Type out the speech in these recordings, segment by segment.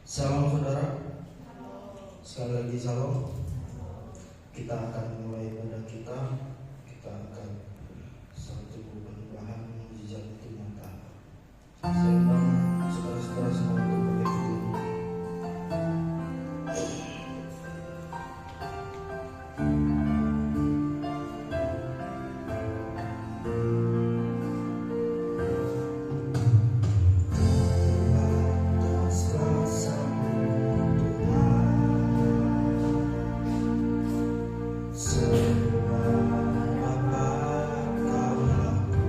Salam saudara, sekali lagi salam. Kita akan mulai ibadah kita. Kita akan satu perubahan mujizat itu nyata. Saya undang saudara-saudara semua untuk berdiri. Semua dapat kau lakukan.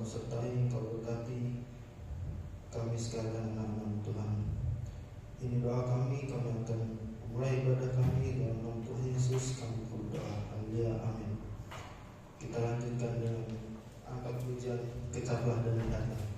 Kau sertai, Kau berkati kami sekalian anak-anak Tuhan. Ini doa kami akan mulai ibadah kami dalam nama Tuhan Yesus kami berdoa. Haleluya, amin. Kita lanjutkan dengan angkat pujian kecaplah dan datang.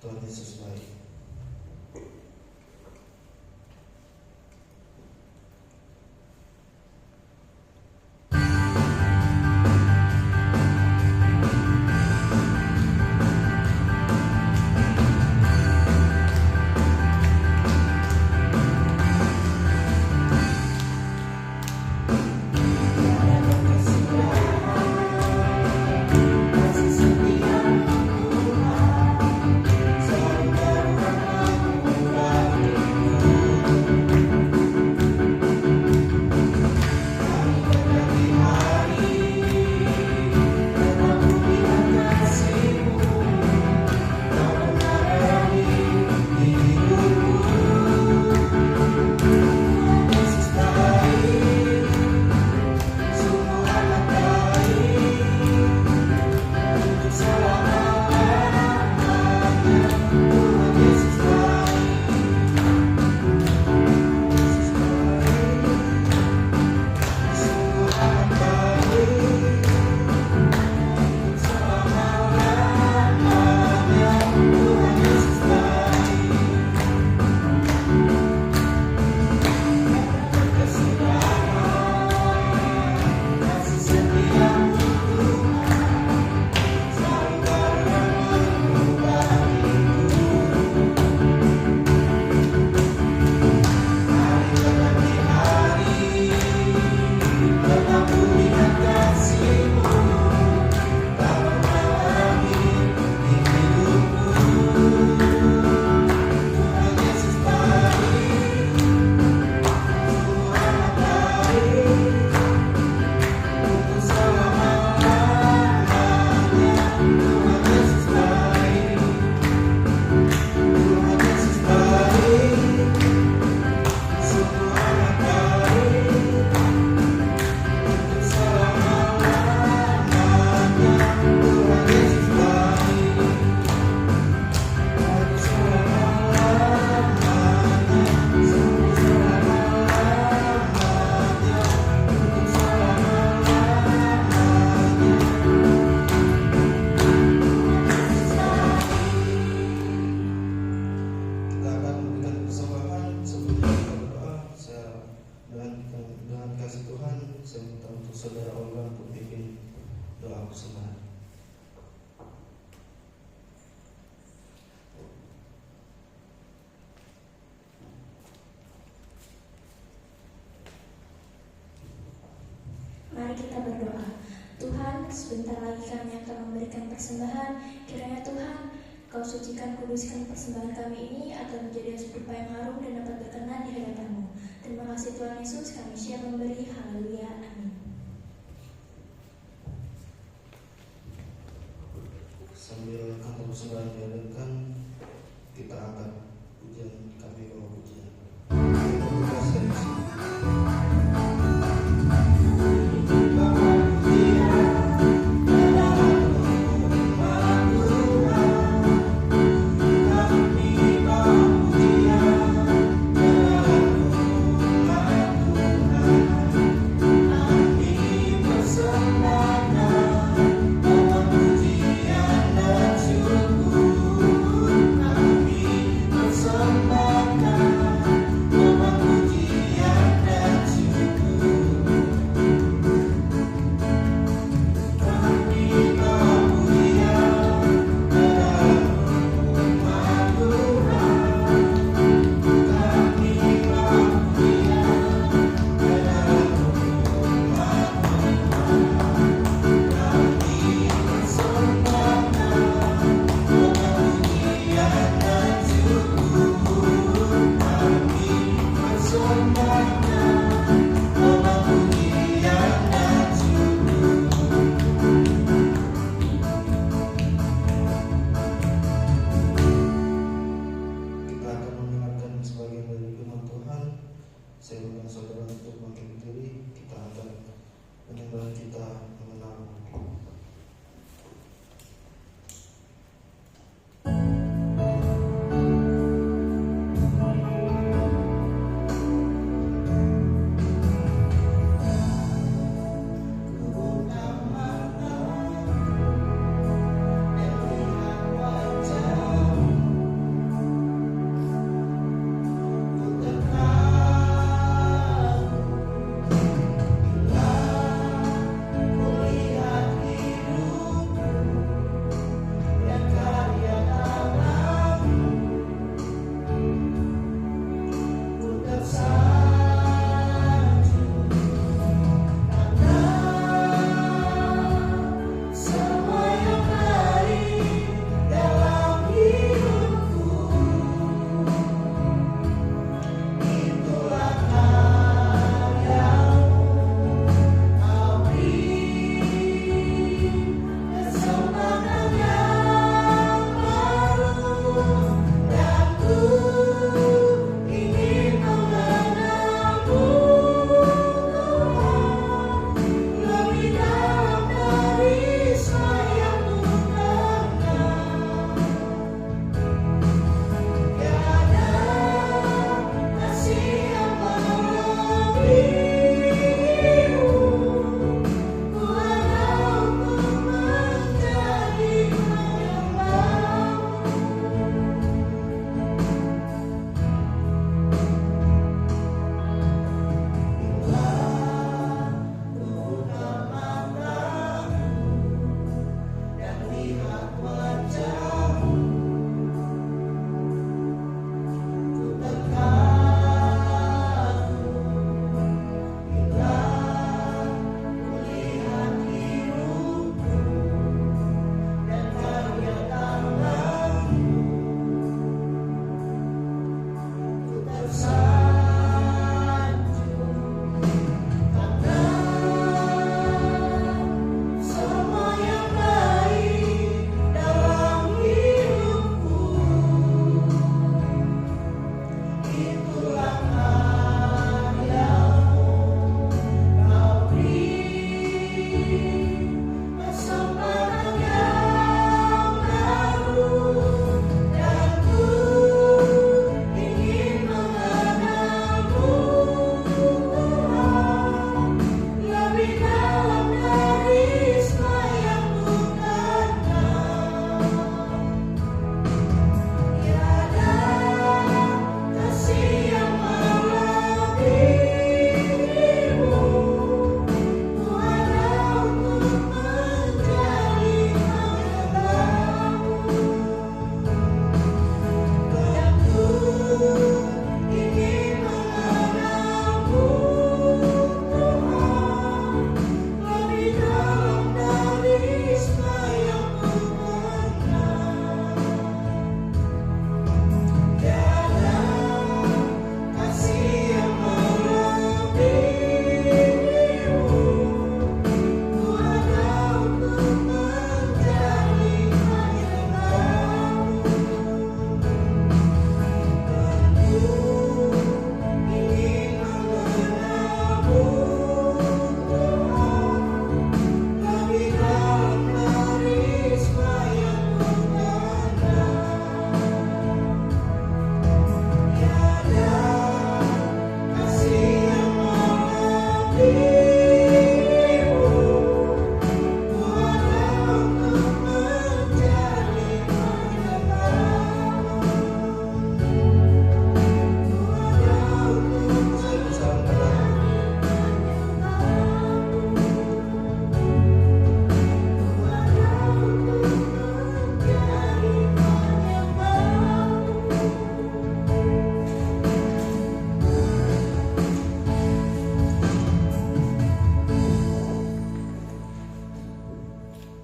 Tuhan Yesus baik. Kasih setia Tuhan selalu sebentar lagi kami akan memberikan persembahan. Kiranya Tuhan, Kau sucikan, kuduskan persembahan kami ini agar menjadi serupa yang harum dan dapat berkenan di hadapan-Mu. Terima kasih Tuhan Yesus, kami siap memberi. Haleluya. Amin. Sambil kantong persembahan diadakan, kita akan pujian kami bawa pujian. Somebody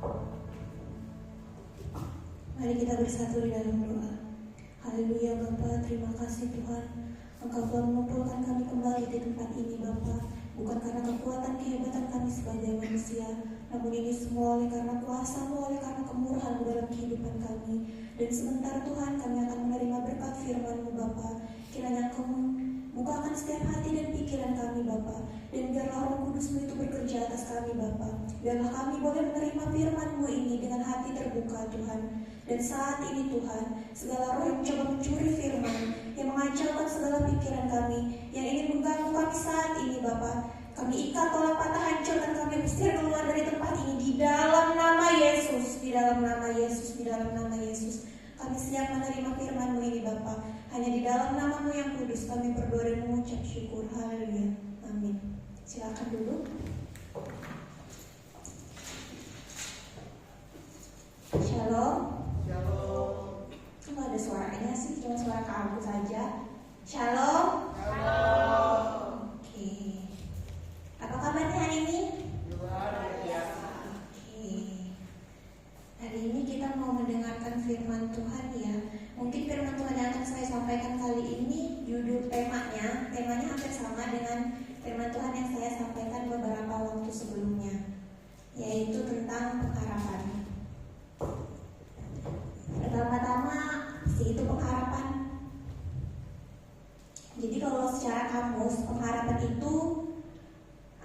Mari kita bersatu di dalam doa. Haleluya Bapa, terima kasih Tuhan. Engkau telah mengumpulkan kami kembali di tempat ini Bapa, bukan karena kekuatan kehebatan kami sebagai manusia, namun ini semua oleh karena kuasa-Mu, oleh karena kemurahan-Mu dalam kehidupan kami. Dan sebentar Tuhan kami akan menerima berkat firman-Mu Bapa. Kiranya Engkau bukakan setiap hati dan pikiran kami Bapa, dan biarlah Roh Kudus-Mu itu bekerja atas kami Bapa. Biarlah kami boleh menerima firman-Mu ini dengan hati terbuka Tuhan. Dan saat ini Tuhan, segala roh yang mencoba mencuri firman, yang mengacaukan segala pikiran kami, yang ingin mengganggu kami saat ini Bapa, kami ikat tolak patah, hancurkan, kami usir keluar dari tempat ini di dalam nama Yesus, di dalam nama Yesus, di dalam nama Yesus. Kami siap menerima firman-Mu ini Bapa. Hanya di dalam nama-Mu yang kudus kami berdoa dan mengucap syukur. Haleluya. Amin. Silakan dulu. Shalom. Kok ada suaranya sih? Cuma suara Kak Agus saja. Shalom. Oke. Apa kabarnya hari ini? Luar biasa. Oke. Hari ini kita mau mendengarkan firman Tuhan ya. Mungkin firman Tuhan yang akan saya sampaikan kali ini judul temanya hampir sama dengan firman Tuhan yang saya sampaikan beberapa waktu sebelumnya, yaitu tentang pengharapan. Pertama-tama itu pengharapan. Jadi kalau secara kamus, pengharapan itu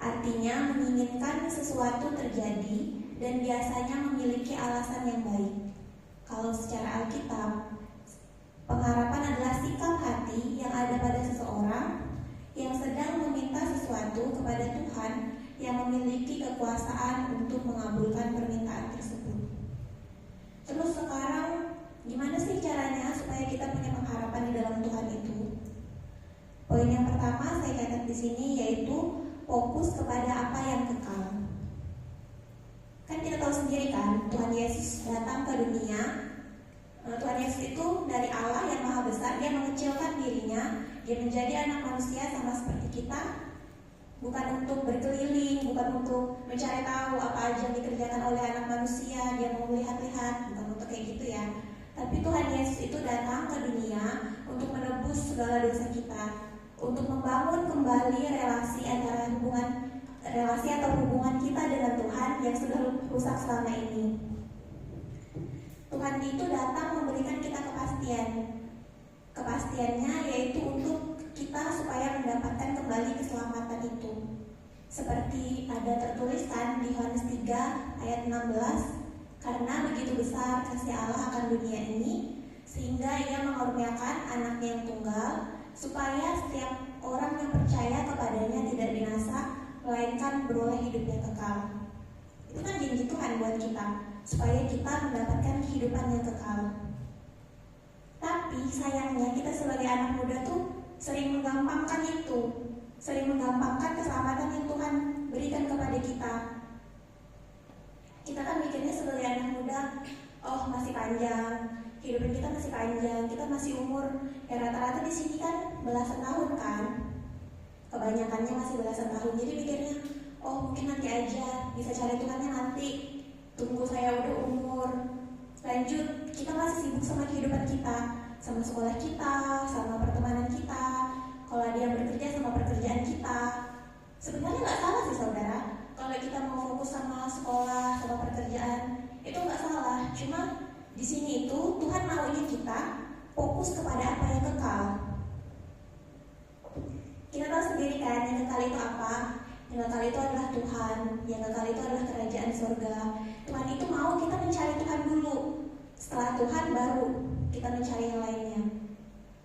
artinya menginginkan sesuatu terjadi dan biasanya memiliki alasan yang baik. Kalau secara Alkitab, pengharapan adalah sikap hati yang ada pada seseorang yang sedang meminta sesuatu kepada Tuhan yang memiliki kekuasaan untuk mengabulkan permintaan tersebut. Terus sekarang gimana sih caranya supaya kita punya pengharapan di dalam Tuhan itu? Poin yang pertama saya catat di sini yaitu fokus kepada apa yang kekal. Kan kita tahu sendiri kan, Tuhan Yesus datang ke dunia. Tuhan Yesus itu dari Allah yang maha besar, dia mengecilkan dirinya, dia menjadi anak manusia sama seperti kita. Bukan untuk berkeliling, bukan untuk mencari tahu apa aja yang dikerjakan oleh anak manusia, dia mau melihat-lihat, bukan untuk kayak gitu ya. Tapi Tuhan Yesus itu datang ke dunia untuk menebus segala dosa kita, untuk membangun kembali relasi atau hubungan kita dengan Tuhan yang sudah rusak selama ini. Tuhan itu datang memberikan kita kepastian. Kepastiannya yaitu untuk kita supaya mendapatkan kembali keselamatan itu. Seperti ada tertuliskan di Yohanes 3 ayat 16, karena begitu besar kasih Allah akan dunia ini, sehingga ia mengaruniakan anaknya yang tunggal, supaya setiap orang yang percaya kepadanya tidak binasa, melainkan beroleh hidup yang kekal. Itu kan janji Tuhan buat kita, supaya kita mendapatkan kehidupan yang kekal. Tapi sayangnya kita sebagai anak muda tuh sering menggampangkan itu, sering menggampangkan keselamatan yang Tuhan berikan kepada kita. Kita kan mikirnya sebagai anak muda, oh masih panjang, kehidupan kita masih panjang, kita masih umur ya rata-rata di sini kan belasan tahun kan, kebanyakannya masih belasan tahun. Jadi mikirnya, oh mungkin nanti aja, bisa cari Tuhannya nanti, tunggu saya udah umur lanjut. Kita masih sibuk sama kehidupan kita, sama sekolah kita, sama pertemanan kita. Kalau ada yang bekerja sama pekerjaan kita. Sebenarnya nggak salah sih saudara, kalau kita mau fokus sama sekolah, sama pekerjaan, itu nggak salah. Cuma di sini itu Tuhan maunya kita fokus kepada apa yang kekal. Kita tahu sendiri kan, yang kekal itu apa? Yang kekal itu adalah Tuhan, yang kekal itu adalah kerajaan surga. Tuhan itu mau kita mencari Tuhan dulu. Setelah Tuhan baru kita mencari yang lainnya.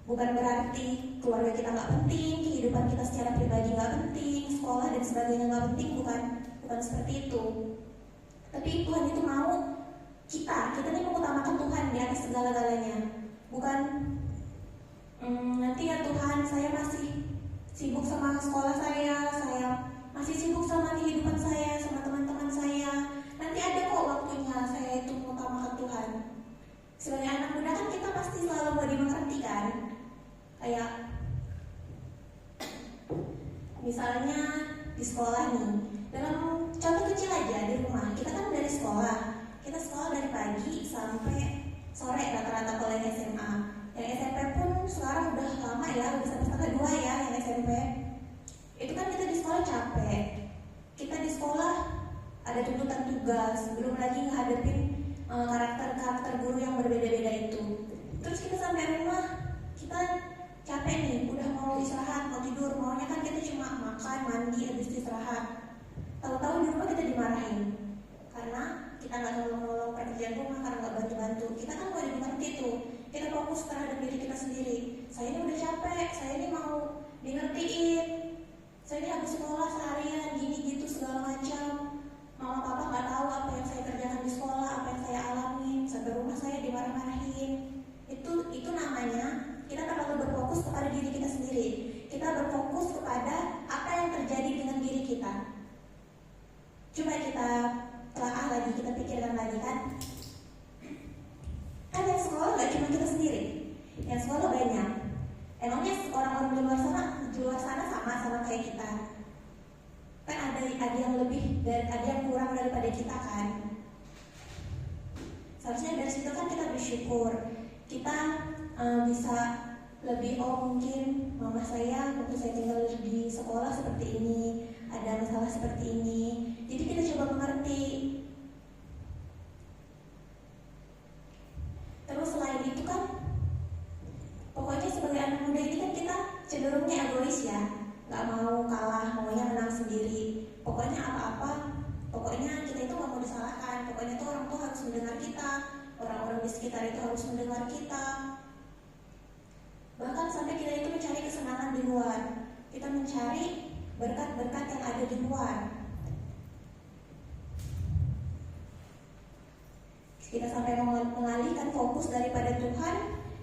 Bukan berarti keluarga kita nggak penting, kehidupan kita secara pribadi nggak penting, sekolah dan sebagainya nggak penting, bukan seperti itu. Tapi Tuhan itu mau kita ini mengutamakan Tuhan di atas segala-galanya. Bukan nanti ya Tuhan, saya masih sibuk sama sekolah saya masih sibuk sama kehidupan saya, sama teman-teman saya. Nanti ada kok waktunya saya itu mengutamakan Tuhan. Sebagai anak muda kan kita pasti selalu mau dimengerti kan. Kayak misalnya di sekolah nih, dalam contoh kecil aja di rumah, kita kan dari sekolah rata-rata kalau yang SMA. Yang SMP pun sekarang udah lama ya, udah 1,5 ya yang SMP. Itu kan kita di sekolah capek, kita di sekolah ada tuntutan tugas, belum lagi ngadepin karakter guru yang berbeda-beda itu. Terus kita sampai rumah, kita capek nih, udah mau istirahat, mau tidur, maunya kan kita cuma makan, mandi, habis istirahat. Tahu-tahu di rumah kita dimarahin karena kita nggak nolong-nolong pekerjaan rumah, karena nggak bantu-bantu. Kita kan mau dimengerti tuh, kita fokus terhadap diri kita sendiri. Saya ini udah capek, saya ini mau dingertiin, saya ini habis sekolah seharian gini gitu segala macam. Mama papa nggak tahu apa yang saya kerjakan di sekolah, apa yang saya alamin. Sampai rumah saya dimarah-marahin. Itu namanya kita terlalu berfokus kepada diri kita sendiri. Kita berfokus kepada apa yang terjadi dengan diri kita. Coba kita telaah lagi, kita pikirkan lagi kan. Kan yang sekolah nggak cuma kita sendiri, yang sekolah banyak. Emangnya orang-orang di luar sana sama kayak kita? Kan ada yang lebih dan ada yang kurang daripada kita kan. Seharusnya dari situ kan kita bersyukur, kita bisa lebih, mungkin mama saya waktu saya tinggal di sekolah seperti ini, ada masalah seperti ini. Jadi kita coba mengerti. Terus selain itu kan, pokoknya sebagai anak muda ini kan kita cenderungnya egois ya, nggak mau kalah, maunya menang sendiri. Pokoknya apa-apa, pokoknya kita itu nggak mau disalahkan. Pokoknya itu orang tua harus mendengar kita, orang-orang di sekitar itu harus mendengar kita. Bahkan sampai kita itu mencari kesenangan di luar, kita mencari berkat-berkat yang ada di luar. Kita sampai mengalihkan fokus daripada Tuhan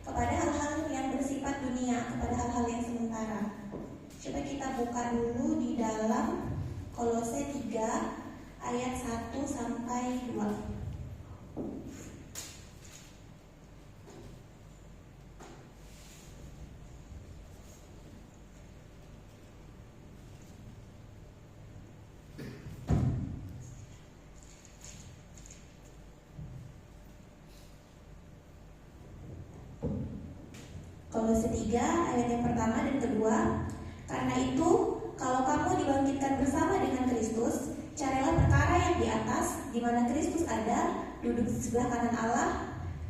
kepada hal-hal yang bersifat dunia, kepada hal-hal yang sementara. Coba kita buka dulu di dalam Kolose 3 ayat 1 sampai 2. Kolose 3 ayat yang pertama dan kedua. Karena itu, kalau kamu dibangkitkan bersama dengan Kristus, carilah perkara yang di atas, di mana Kristus ada, duduk di sebelah kanan Allah.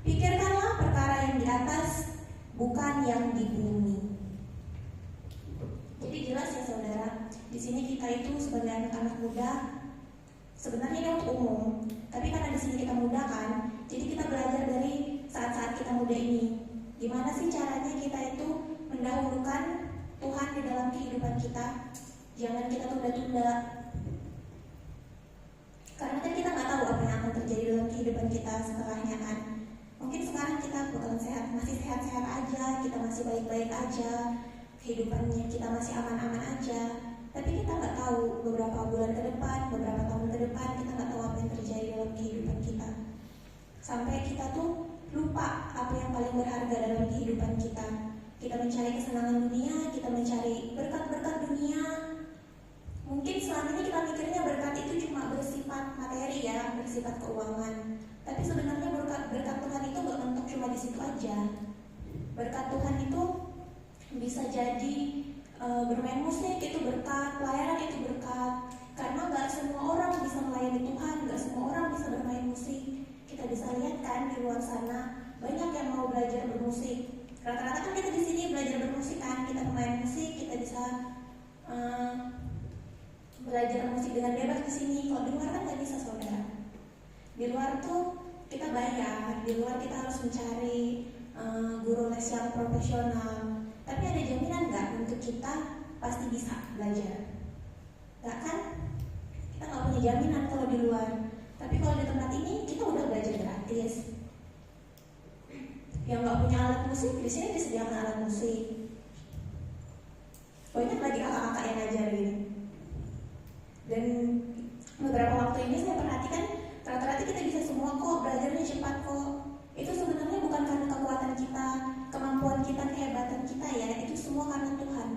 Pikirkanlah perkara yang di atas, bukan yang di bumi. Jadi jelas ya saudara, di sini kita itu sebagai anak-anak muda, sebenarnya ini untuk umum, tapi karena di sini kita muda kan, jadi kita belajar dari saat-saat kita muda ini. Gimana sih caranya kita itu mendahulukan Tuhan di dalam kehidupan kita? Jangan kita tunda-tunda. Karena kan kita nggak tahu apa yang akan terjadi dalam kehidupan kita setelahnya kan. Mungkin sekarang kita bakalan sehat, masih sehat-sehat aja, kita masih baik-baik aja, kehidupannya kita masih aman-aman aja. Tapi kita nggak tahu beberapa bulan ke depan, beberapa tahun ke depan, kita nggak tahu apa yang terjadi dalam kehidupan kita. Sampai kita tuh lupa apa yang paling berharga dalam kehidupan kita. Kita mencari kesenangan dunia, kita mencari berkat-berkat dunia. Mungkin selama ini kita mikirnya berkat itu cuma bersifat materi ya, bersifat keuangan. Tapi sebenarnya berkat Tuhan itu gak mentok cuma di situ aja. Berkat Tuhan itu bisa jadi bermain musik itu berkat, pelayanan itu berkat. Karena gak semua orang bisa melayani Tuhan, gak semua orang bisa bermain musik. Kita bisa lihat kan di luar sana banyak yang mau belajar bermusik. Rata-rata kan kita di sini belajar bermusik kan, kita pemain musik, kita bisa belajar musik dengan bebas di sini. Kalau di luar kan nggak bisa saudara. Di luar tuh kita bayar, di luar kita harus mencari guru les yang profesional. Tapi ada jaminan nggak untuk kita pasti bisa belajar? Nggak kan? Kita nggak punya jaminan kalau di luar. Tapi kalau di tempat ini kita udah belajar gratis. Yang nggak punya alat musik di sini disediakan alat musik. Banyak lagi kakak-kakak yang ngajarin. Dan beberapa waktu ini saya perhatikan rata-rata kita bisa semua kok, belajarnya cepat kok. Itu sebenarnya bukan karena kekuatan kita, kemampuan kita, kehebatan kita ya. Itu semua karena Tuhan.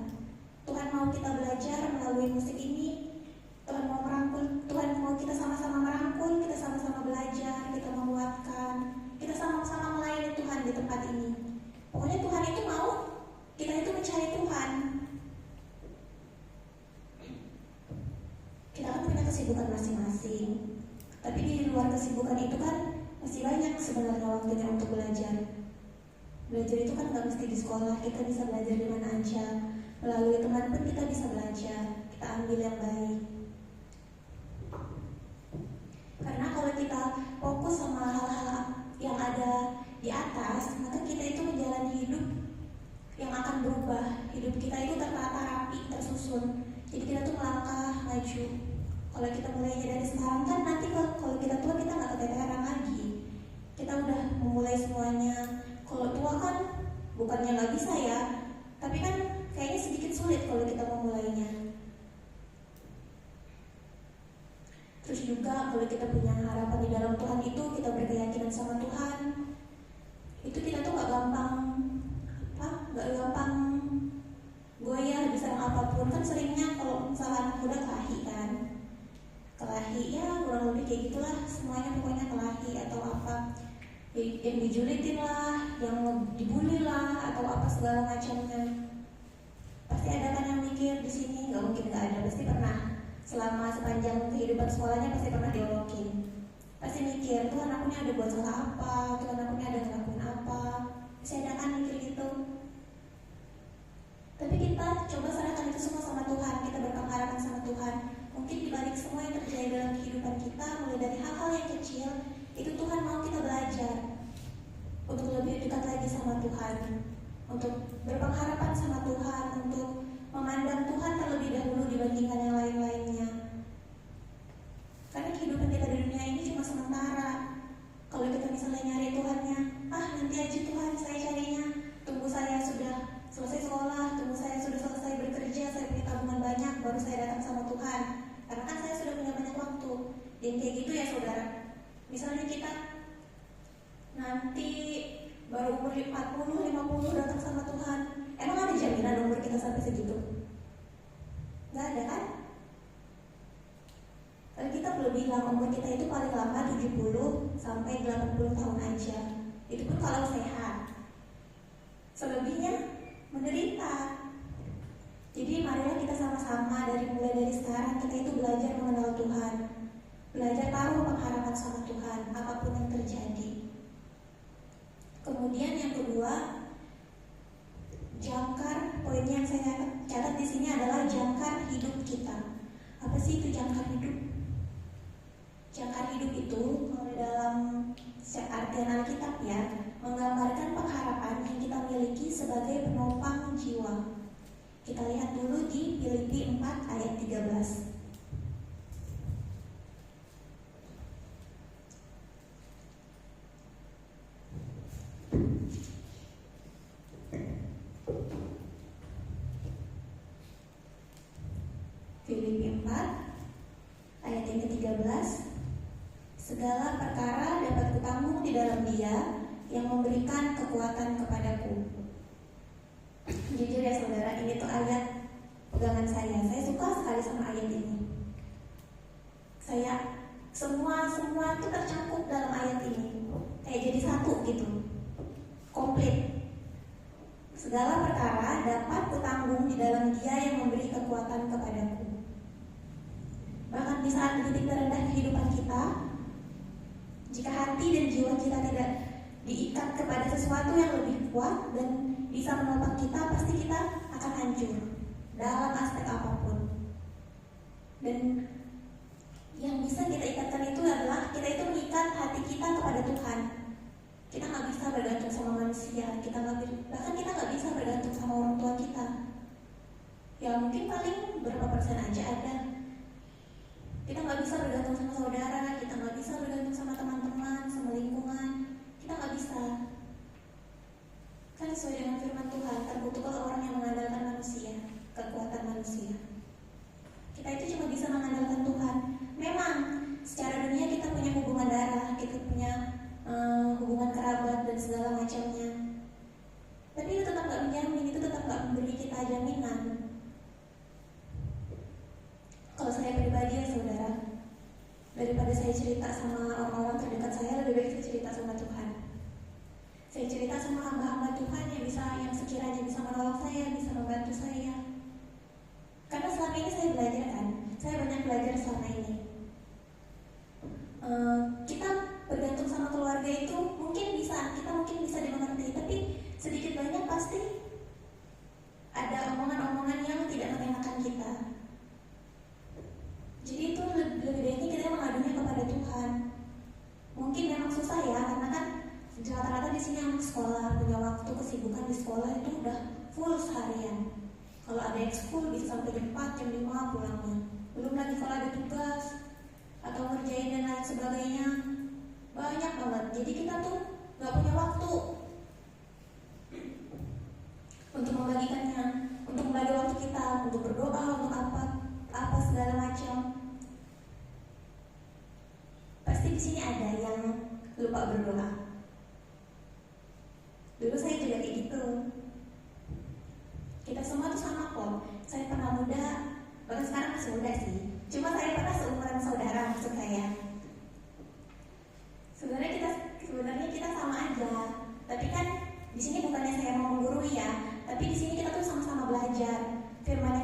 Tuhan mau kita belajar melalui musik ini. Tuhan mau merangkul, Tuhan mau kita sama-sama merangkul, kita sama-sama belajar, kita menguatkan, kita sama-sama melayani Tuhan di tempat Tapi di luar kesibukan itu kan masih banyak sebenarnya waktunya untuk belajar. Belajar itu kan gak mesti di sekolah, kita bisa belajar di mana aja. Melalui teman pun kita bisa belajar, kita ambil yang baik. Karena kalau kita fokus sama hal-hal yang ada di atas, maka kita itu menjalani hidup yang akan berubah. Hidup kita itu tertata rapi, tersusun. Jadi kita tuh melangkah maju. Kalau kita mulainya dari sekarang kan nanti kalau kita tua kita nggak keteteran lagi. Kita udah memulai semuanya. Kalau tua kan bukannya nggak bisa ya, tapi kan kayaknya sedikit sulit kalau kita memulainya. Terus juga kalau kita punya harapan di dalam Tuhan itu, kita berkeyakinan sama Tuhan, itu kita tuh nggak gampang goyah bisa apapun. Kan seringnya kalau misalnya anak muda kelahi kan, kelahi ya kurang lebih kayak gitulah, semuanya pokoknya kelahi atau apa, yang dijulitin lah, yang dibully lah, atau apa segala macamnya. Pasti ada kan yang mikir di sini, nggak mungkin nggak ada, pasti pernah. Selama sepanjang kehidupan sekolahnya pasti pernah diolokin. Pasti mikir, Tuhan aku ini ada buat salah apa, Tuhan aku ini ada ngelakuin apa. Pasti ada kan mikir gitu. Tapi kita coba serahkan itu semua sama Tuhan, kita berpengharapan sama Tuhan. Mungkin dibalik semua yang terjadi dalam kehidupan kita, mulai dari hal-hal yang kecil, itu Tuhan mau kita belajar untuk lebih dekat lagi sama Tuhan, untuk berpengharapan sama Tuhan, untuk memandang Tuhan terlebih dahulu dibandingkan yang lain-lainnya. Karena kehidupan kita di dunia ini cuma sementara. Kalau kita misalnya nyari Tuhannya, nanti aja Tuhan saya carinya, tunggu saya sudah selesai sekolah, tunggu saya sudah selesai bekerja, saya punya tabungan banyak, baru saya datang sama Tuhan. Karena kan saya sudah punya banyak waktu. Dan kayak gitu ya saudara. Misalnya kita nanti baru umur 40, 50 datang sama Tuhan, emang ada jaminan umur kita sampai segitu? Gak ada kan? Kalau kita belum bilang umur kita itu paling lama 70 sampai 80 tahun aja. Itu pun kalau sehat. Selebihnya menderita. Jadi marilah kita sama-sama mulai dari sekarang kita itu belajar mengenal Tuhan, belajar taruh pengharapan sama Tuhan apapun yang terjadi. Kemudian yang kedua, jangkar. Poin yang saya catat di sini adalah jangkar hidup kita. Apa sih itu jangkar hidup? Jangkar hidup itu kalau dalam artian Alkitab ya, menggambarkan pengharapan yang kita miliki sebagai penopang jiwa. Kita lihat dulu di Filipi 4 ayat 13. Filipi 4 ayat yang ke-13. Segala perkara dapat kutanggung di dalam Dia yang memberikan kekuatan kepadaku. Jujur ya saudara, ini tuh ayat pegangan saya. Saya suka sekali sama ayat ini. Saya semua tuh tercakup dalam ayat ini. Kayak jadi satu gitu, komplit. Segala perkara dapat kutanggung di dalam Dia yang memberi kekuatan kepadaku. Bahkan di saat titik terendah kehidupan kita, jika hati dan jiwa kita tidak diikat kepada sesuatu yang lebih kuat dan bisa menopang kita, pasti kita akan hancur dalam aspek apapun. Dan yang bisa kita ikatkan itu adalah kita itu mengikat hati kita kepada Tuhan. Kita nggak bisa bergantung sama manusia, bahkan kita nggak bisa bergantung sama orang tua kita. Ya mungkin paling berapa persen aja ada. Kita nggak bisa bergantung sama saudara, kita nggak bisa bergantung sama teman-teman, sama lingkungan. Kita nggak bisa. Kan sesuai dengan firman Tuhan, terkutuklah orang yang mengandalkan manusia, kekuatan manusia. Kita itu cuma bisa mengandalkan Tuhan. Memang secara dunia kita punya hubungan darah, kita punya hubungan kerabat dan segala macamnya. Tapi itu tetap gak menjamin, itu tetap gak memberi kita jaminan. Kalau saya pribadi ya saudara, daripada saya cerita sama orang-orang terdekat saya, lebih baik saya cerita sama Tuhan. Saya cerita sama hamba-hamba Tuhan yang sekiranya bisa menolong saya, bisa membantu saya. Karena selama ini saya belajar kan, saya banyak belajar selama ini. kita bergantung sama keluarga itu mungkin bisa dimengerti, tapi sedikit banyak pasti ada omongan-omongan yang tidak mengenakan kita. Jadi itu lebih baiknya kita mengadunya kepada Tuhan. Mungkin memang susah ya, karena kan rata-rata di sini anak sekolah punya waktu kesibukan di sekolah itu udah full seharian. Kalau ada ekskul bisa sampai jam 4, jam 5 pulangnya. Belum lagi kalau ada tugas atau ngerjain dan lain sebagainya, banyak banget. Jadi kita tuh nggak punya waktu untuk membagikannya, untuk membagi waktu kita untuk berdoa, untuk apa segala macam. Pasti di sini ada yang lupa berdoa. Dulu saya juga kayak gitu. Kita semua tuh sama kok. Saya pernah muda, bahkan sekarang masih muda sih. Cuma saya pernah seumuran saudara, maksud saya. Sebenarnya kita sama aja. Tapi kan di sini bukannya saya mau menggurui ya, tapi di sini kita tuh sama-sama belajar. Firman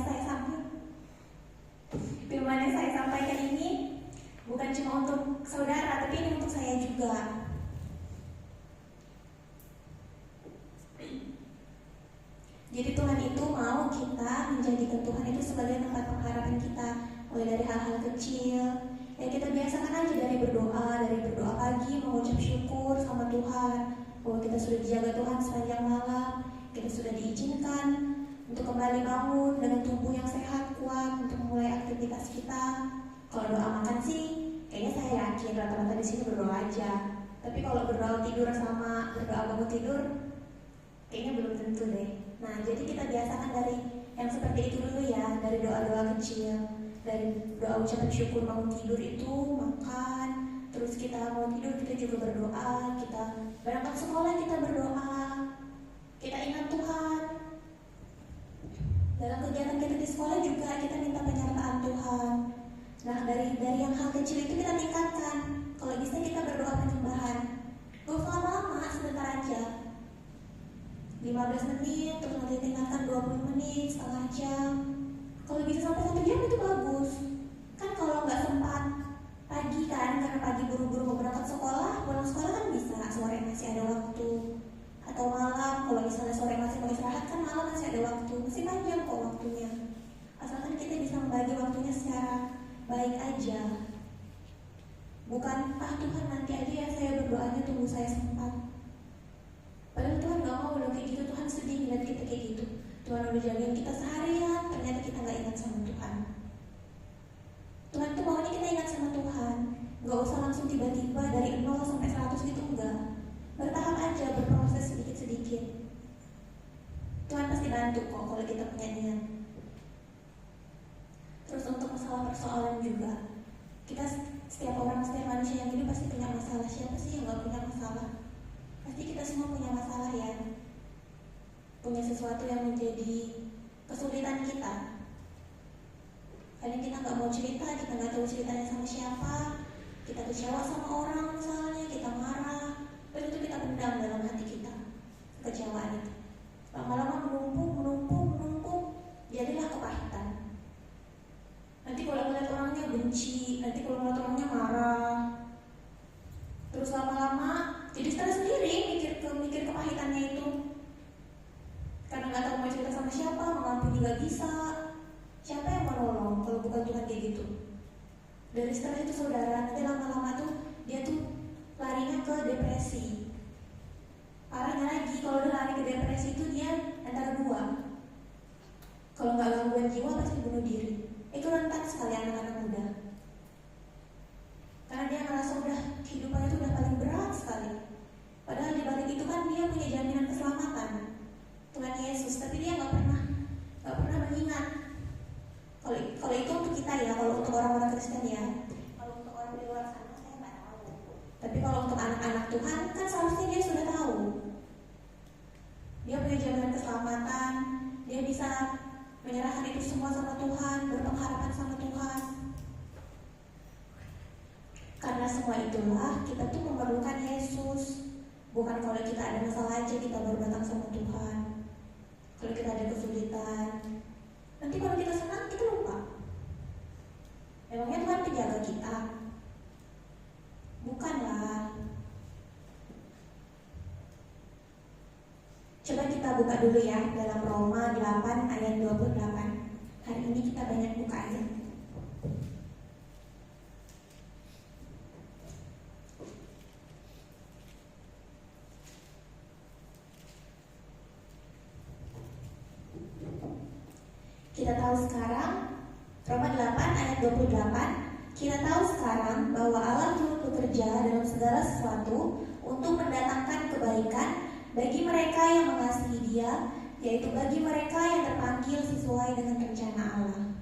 yang saya sampaikan ini bukan cuma untuk saudara, tapi ini untuk saya juga. Jadi Tuhan itu mau kita menjadikan Tuhan itu sebagai tempat pengharapan kita, mulai dari hal-hal kecil yang kita biasakan aja, dari berdoa pagi, mengucap syukur sama Tuhan bahwa kita sudah dijaga Tuhan sepanjang malam, kita sudah diizinkan untuk kembali bangun dengan tubuh yang sehat, kuat untuk memulai aktivitas kita. Kalau doa makan sih, kayaknya saya yakin rata-rata di sini berdoa aja. Tapi kalau berdoa tidur sama berdoa bangun tidur, kayaknya belum tentu deh. Nah, jadi kita biasakan dari yang seperti itu dulu ya, dari doa-doa kecil, dari doa ucapan syukur bangun tidur itu, makan, terus kita mau tidur kita juga berdoa, kita berangkat sekolah kita berdoa, kita ingat Tuhan. Dalam kegiatan kita di sekolah juga kita minta penyertaan Tuhan. Nah, dari yang hal kecil itu kita tingkatkan. Kalau bisa kita berdoa penyembahan. Gak usah lama-lama, sebentar aja. 15 menit, terus nanti tingkatkan 20 menit, setengah jam. Kalau bisa sampai 1 jam itu bagus. Kan kalau nggak sempat pagi kan, karena pagi buru-buru mau berangkat sekolah, pulang sekolah kan bisa, sore masih ada waktu. Atau malam, kalau misalnya sore masih mau istirahat kan malam masih ada waktu. Masih panjang kok waktunya. Asalkan kita bisa membagi waktunya secara baik aja. Bukan, Tuhan nanti aja ya saya berdoanya, tunggu saya sempat. Padahal Tuhan gak mau udah kayak gitu. Tuhan sedih ngeliat kita kayak gitu. Tuhan udah jagain kita seharian, ternyata kita gak ingat sama Tuhan. Tuhan tuh maunya kita ingat sama Tuhan. Gak usah langsung tiba-tiba dari 0 sampai 100 gitu, enggak. Bertahap aja, berproses sedikit-sedikit. Tuhan pasti bantu kok kalau kita punya niat. Terus untuk masalah persoalan juga, kita setiap manusia yang hidup pasti punya masalah. Siapa sih yang gak punya masalah? Pasti kita semua punya masalah ya. Punya sesuatu yang menjadi kesulitan kita. Kadang kita gak mau cerita, kita gak tahu ceritanya sama siapa. Kita kecewa sama orang misalnya, kita marah, dan itu kita pendam dalam hati kita, kekecewaan itu. Lama-lama menumpuk, jadilah kepahitan. Nanti kalau ngeliat orangnya benci, nanti kalau ngeliat orangnya marah. Terus lama-lama jadi stres sendiri, mikir kepahitannya itu. Karena gak tahu mau cerita sama siapa, mengampuni gak bisa. Siapa yang menolong kalau bukan Tuhan kayak gitu? Dari stres itu saudara, nanti lama-lama tuh dia tuh larinya ke depresi. Parahnya lagi, kalau udah lari ke depresi itu dia antara dua. Kalau nggak gangguan jiwa pasti bunuh diri. Itu rentan sekali anak-anak muda. Karena dia ngerasa udah kehidupannya itu udah paling berat sekali. Padahal di balik itu kan dia punya jaminan keselamatan, Tuhan Yesus, tapi dia nggak pernah mengingat. Kalau itu untuk kita ya, kalau untuk orang-orang Kristen ya. Kalau untuk orang di luar sana saya nggak tahu. Tapi kalau untuk anak-anak Tuhan kan seharusnya dia sudah tahu. Dia punya jaminan keselamatan, dia bisa menyerahkan itu semua sama Tuhan, berpengharapan sama Tuhan. Karena semua itulah kita tuh memerlukan Yesus. Bukan kalau kita ada masalah aja kita baru datang sama Tuhan. Kalau kita ada kesulitan, nanti kalau kita senang kita lupa. Memangnya Tuhan penjaga kita? Coba kita buka dulu ya dalam Roma 8 ayat 28. Hari ini kita banyak buka ayat. Kita tahu sekarang, Roma 8 ayat 28, kita tahu sekarang bahwa Allah turut bekerja dalam segala sesuatu untuk mendatangkan kebaikan bagi mereka yang mengasihi Dia, yaitu bagi mereka yang terpanggil sesuai dengan rencana Allah.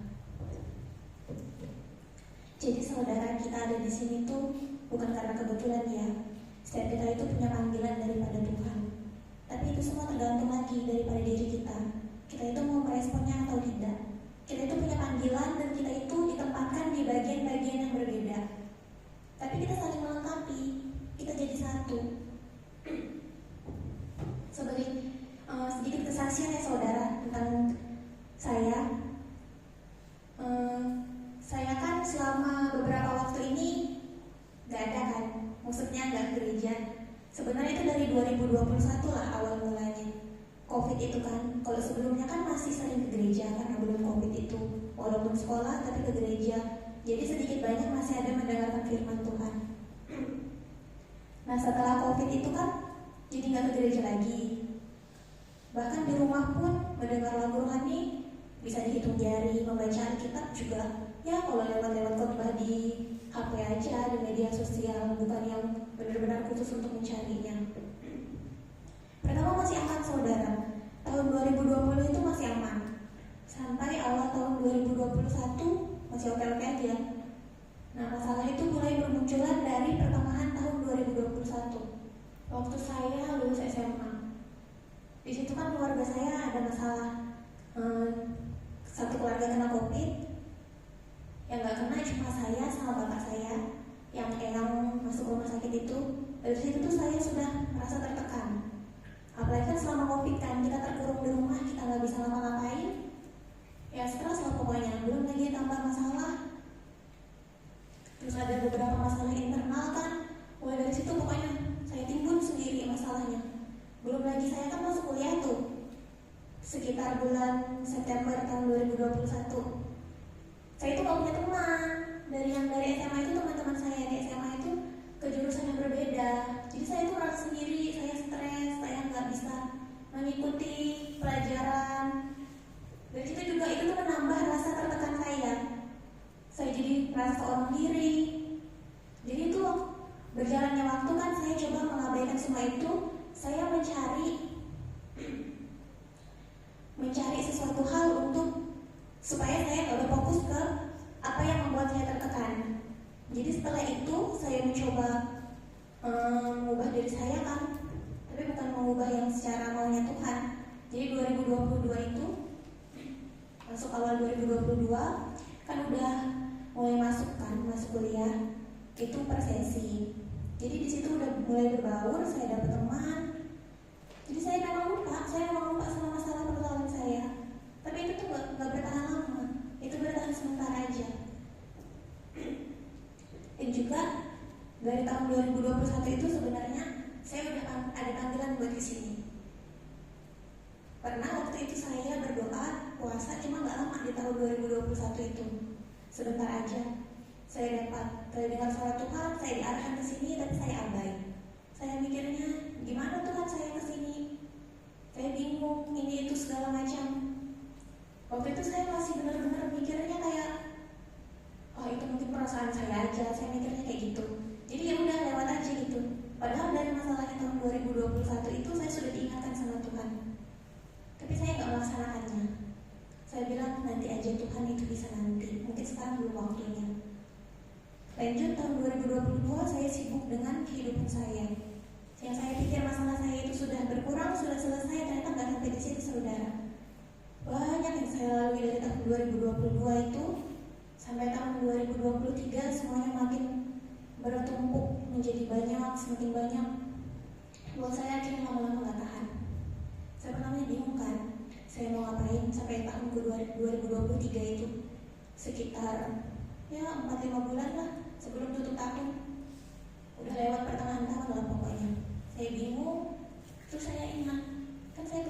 Jadi saudara, kita ada di sini tuh bukan karena kebetulan ya. Setiap kita itu punya panggilan daripada Tuhan. Tapi itu semua tergantung lagi daripada diri kita. Kita itu mau meresponnya atau tidak. Kita itu punya panggilan dan kita itu ditempatkan di bagian-bagian yang berbeda. Tapi kita saling melengkapi. Kita jadi satu. Sebagai sedikit kesaksian ya saudara tentang saya. Saya kan selama beberapa waktu ini gak ada kan, maksudnya gak gereja. Sebenarnya itu dari 2021 lah awal mulanya COVID itu kan. Kalau sebelumnya kan masih sering ke gereja karena belum COVID itu, walaupun sekolah tapi ke gereja. Jadi sedikit banyak masih ada mendengarkan firman Tuhan. Nah setelah COVID itu kan jadi gak ke gereja lagi. Bahkan di rumah pun mendengar lagu rohani bisa dihitung jari, membaca Alkitab juga ya kalau lewat-lewat khotbah di HP aja, di media sosial, bukan yang benar-benar khusus untuk mencarinya. Pertama masih aman saudara, tahun 2020 itu masih aman. Sampai awal tahun 2021 masih oke-oke aja. Nah masalah itu mulai bermunculan dari pertengahan tahun 2021. Waktu saya lulus SMA. Di situ kan keluarga saya ada masalah. Satu keluarga kena COVID. Yang gak kena cuma saya sama bapak saya yang masuk rumah sakit itu. Dari situ tuh saya sudah merasa tertekan. Apalagi kan selama COVID kan kita terkurung di rumah, kita gak bisa ngapa-ngapain. Ya stres lah pokoknya. Belum lagi tambah masalah. Terus ada beberapa masalah internal kan. Mulai dari situ pokoknya saya timbun sendiri masalahnya. Belum lagi saya kan masuk kuliah tuh sekitar bulan September tahun 2021. Saya itu gak punya teman. Dari SMA itu teman-teman saya di SMA itu ke jurusan yang berbeda. Jadi saya itu merasa sendiri, saya stres, saya gak bisa mengikuti pelajaran. Dari situ juga itu tuh menambah rasa tertekan saya. Saya jadi merasa seorang diri. Jadi itu berjalannya waktu kan saya coba mengabaikan semua itu. Saya mencari sesuatu hal supaya saya gak berfokus ke apa yang membuat saya tertekan. Jadi setelah itu saya mencoba mengubah diri saya kan, tapi bukan mengubah yang secara maunya Tuhan. Jadi 2022 itu masuk awal 2022 kan udah mulai masuk kuliah itu per sesi. Jadi di situ udah mulai berbaur, saya dapat teman. Jadi saya memang lupa sama masalah pergaulan saya. Tapi itu tuh gak bertahan lama. Itu bertahan sementara aja. Dan juga dari tahun 2021 itu sebenarnya saya udah ada panggilan buat kesini. Pernah waktu itu saya berdoa puasa cuma gak lama di tahun 2021 itu. Sebentar aja. Saya dengar suara Tuhan, saya diarahkan ke sini tapi saya abai. Saya mikirnya, gimana Tuhan saya ke sini? Saya bingung, ini itu segala macam. Waktu itu saya masih benar-benar mikirnya kayak, oh itu mungkin perasaan saya aja, saya mikirnya kayak gitu. Jadi ya udah lewat aja gitu. Padahal dari masalahnya tahun 2021 itu saya sudah diingatkan sama Tuhan. Tapi saya nggak melaksanakannya. Saya bilang nanti aja Tuhan, itu bisa nanti. Mungkin sekarang belum waktunya. Lanjut tahun 2022 saya sibuk dengan kehidupan saya. Yang saya pikir masalah saya itu sudah berkurang, sudah selesai, ternyata nggak sampai di situ saudara. Banyak yang saya lalui dari tahun 2022 itu sampai tahun 2023 semuanya makin bertumpuk menjadi banyak, semakin banyak. Buat saya akhirnya lama-lama nggak tahan. Saya pertamanya bingung kan, saya mau ngapain sampai tahun 2023 itu sekitar ya 4-5 bulan lah sebelum tutup tahun. Udah lewat pertengahan tahun lah pokoknya. Saya bingung. Terus saya ingat, kan saya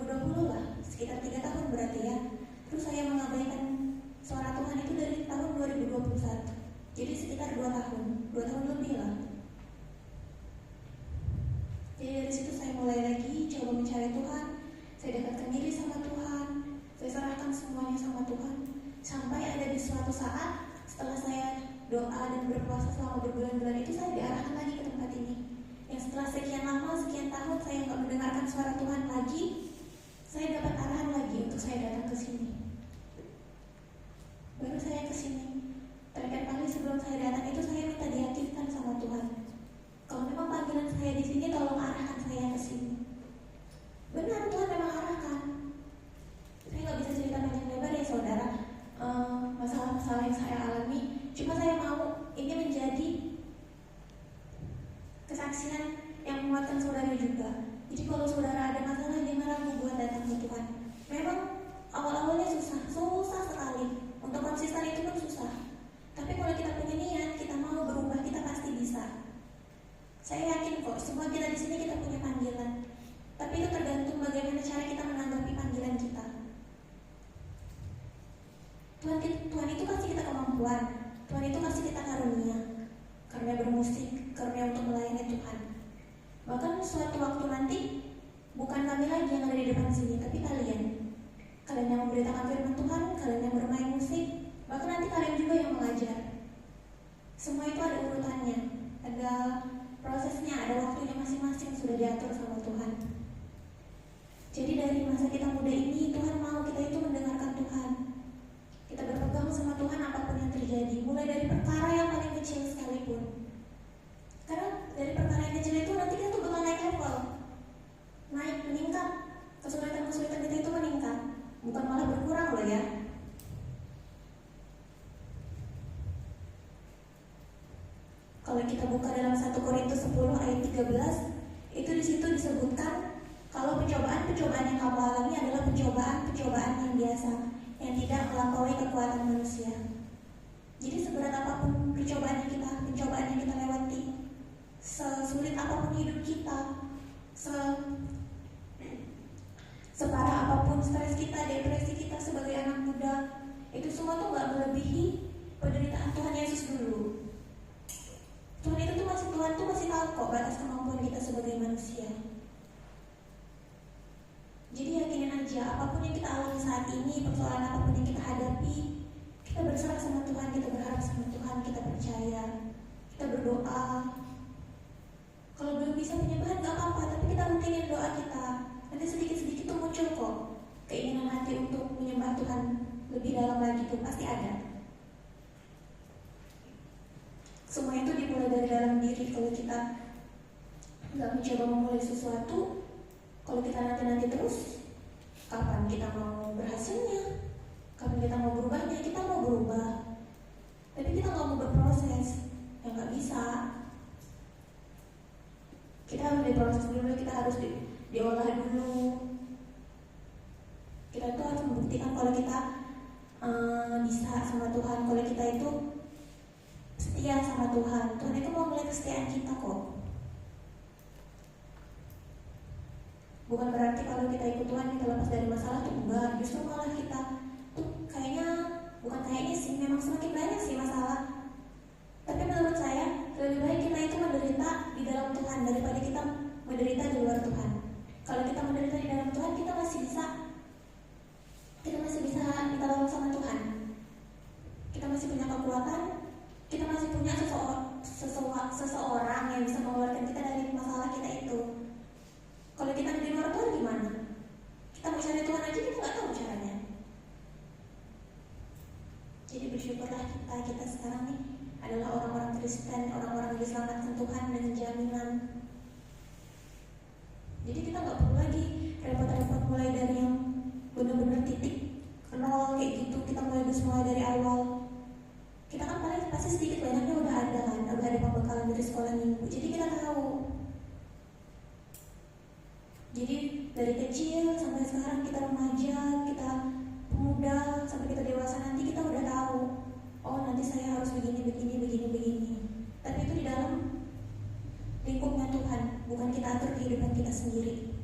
2020 lah, sekitar 3 tahun berarti ya. Terus saya mengabaikan suara Tuhan itu dari tahun 2021. Jadi sekitar 2 tahun lebih lah. Jadi dari situ saya mulai lagi coba mencari Tuhan. Saya dekatkan diri sama Tuhan. Saya serahkan semuanya sama Tuhan. Sampai ada di suatu saat setelah saya doa dan berpuasa selama berbulan-bulan itu, saya diarahkan lagi ke tempat ini. Yang setelah sekian lama, sekian tahun saya nggak mendengarkan suara Tuhan lagi, saya dapat arahan lagi untuk saya datang ke sini. Baru saya ke sini. Terakhir kali sebelum saya datang itu saya minta diyakinkan sama Tuhan. Kalau memang panggilan saya di sini, tolong arahkan saya ke sini. Benar, Tuhan memang arahkan. Saya nggak bisa cerita panjang lebar ya saudara, masalah-masalah yang saya alami. Cuma saya mau ini menjadi kesaksian yang menguatkan saudara juga. Jadi kalau saudara ada masalah, jangan ragu buat datang ke Tuhan. Memang awal-awalnya susah sekali. Untuk konsisten itu pun susah. Tapi kalau kita punya niat, kita mau berubah, kita pasti bisa. Saya yakin kok, semua kita di sini kita punya panggilan. Tapi itu tergantung bagaimana cara kita menanggapi panggilan kita. Tuhan itu kasih kita kemampuan, Tuhan itu kasih kita karunia, karunia bermusik, karunia untuk melayani Tuhan. Bahkan suatu waktu nanti bukan kami lagi yang ada di depan sini, tapi kalian yang memberitakan firman Tuhan, kalian yang bermain musik, bahkan nanti kalian juga yang mengajar. Semua itu ada urutannya, ada prosesnya, ada waktunya masing-masing sudah diatur sama Tuhan. Jadi dari masa kita muda ini, Tuhan mau kita itu mendengarkan Tuhan. Kita berpegang sama Tuhan apapun yang terjadi, mulai dari perkara yang paling kecil sekalipun. Karena dari perkara yang kecil itu nanti kita tuh bakal naik level, meningkat, kesulitan kita itu meningkat, bukan malah berkurang loh ya. Kalau kita buka dalam 1 Korintus 10 ayat 13, itu di situ disebutkan kalau pencobaan yang kamu alami adalah pencobaan yang biasa, yang tidak melampaui kekuatan manusia. Jadi seberat apapun pencobaan yang kita lewati, sesulit apapun hidup kita, separah apapun stres kita, depresi kita sebagai anak muda, itu semua tuh gak melebihi penderitaan Tuhan Yesus dulu. Tuhan tuh masih tahu kok batas kemampuan kita sebagai manusia. Jadi yakinin aja, apapun yang kita alami saat ini, persoalan apapun yang kita hadapi, kita berserah sama Tuhan, kita berharap sama Tuhan, kita percaya, kita berdoa. Kalau belum bisa penyembahan gak apa-apa, tapi kita rutinin doa kita. Nanti sedikit-sedikit tuh muncul kok keinginan hati untuk menyembah Tuhan lebih dalam lagi, tuh pasti ada. Semua itu dimulai dari dalam diri. Kalau kita nggak mencoba memulai sesuatu, kalau kita nanti terus, kapan kita mau berhasilnya? Kapan kita mau berubahnya? Kita mau berubah, tapi kita nggak mau berproses, ya nggak bisa. Kita harus diproses dulu, kita harus diolah dulu. Kita tuh harus membuktikan kalau kita bisa sama Tuhan, kalau kita itu setia sama Tuhan. Tuhan itu mau melihat kesetiaan kita kok. Bukan berarti kalau kita ikut Tuhan kita lepas dari masalah tuh enggak. Justru malah kita tuh kayaknya sih memang semakin banyak sih masalah. Tapi menurut saya lebih baik kita itu menderita di dalam Tuhan daripada kita menderita di luar Tuhan. Kalau kita menderita di dalam Tuhan, kita masih bisa minta tolong sama Tuhan. Kita masih punya kekuatan. Kita masih punya seseorang yang bisa mengeluarkan kita dari masalah kita itu. Kalau kita di luar Tuhan gimana? Kita mau cari Tuhan aja kita nggak tahu caranya. Jadi bersyukurlah kita sekarang nih adalah orang-orang Kristen, orang-orang yang diselamatkan Tuhan dengan jaminan. Jadi kita nggak perlu lagi repot-repot mulai dari yang benar-benar titik nol kayak gitu. Kita mulai dari awal. Kita kan paling pasti sedikit banyaknya udah ada pembekalan dari sekolah minggu. Jadi kita tahu. Jadi dari kecil sampai sekarang kita remaja, kita pemuda, sampai kita dewasa nanti kita udah tahu. Oh nanti saya harus begini. Tapi itu di dalam lingkupnya Tuhan, bukan kita atur kehidupan kita sendiri.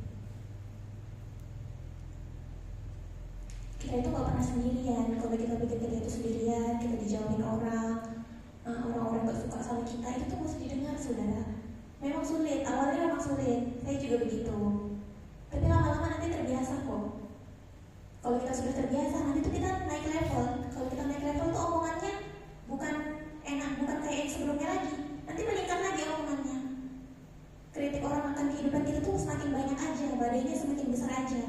kita itu gak pernah sendirian. Kalau kita pikir kita itu sendirian, kita dijauhin orang-orang gak suka sama kita, itu tuh mesti didengar, saudara. Memang sulit, awalnya memang sulit, saya juga begitu. Tapi lama-lama nanti terbiasa kok. Kalau kita sudah terbiasa, nanti tuh kita naik level. Kalau kita naik level tuh omongannya bukan enak, bukan kayak yang sebelumnya lagi. Nanti meningkat lagi omongannya. Kritik orang akan kehidupan kita tuh semakin banyak aja, badainya semakin besar aja.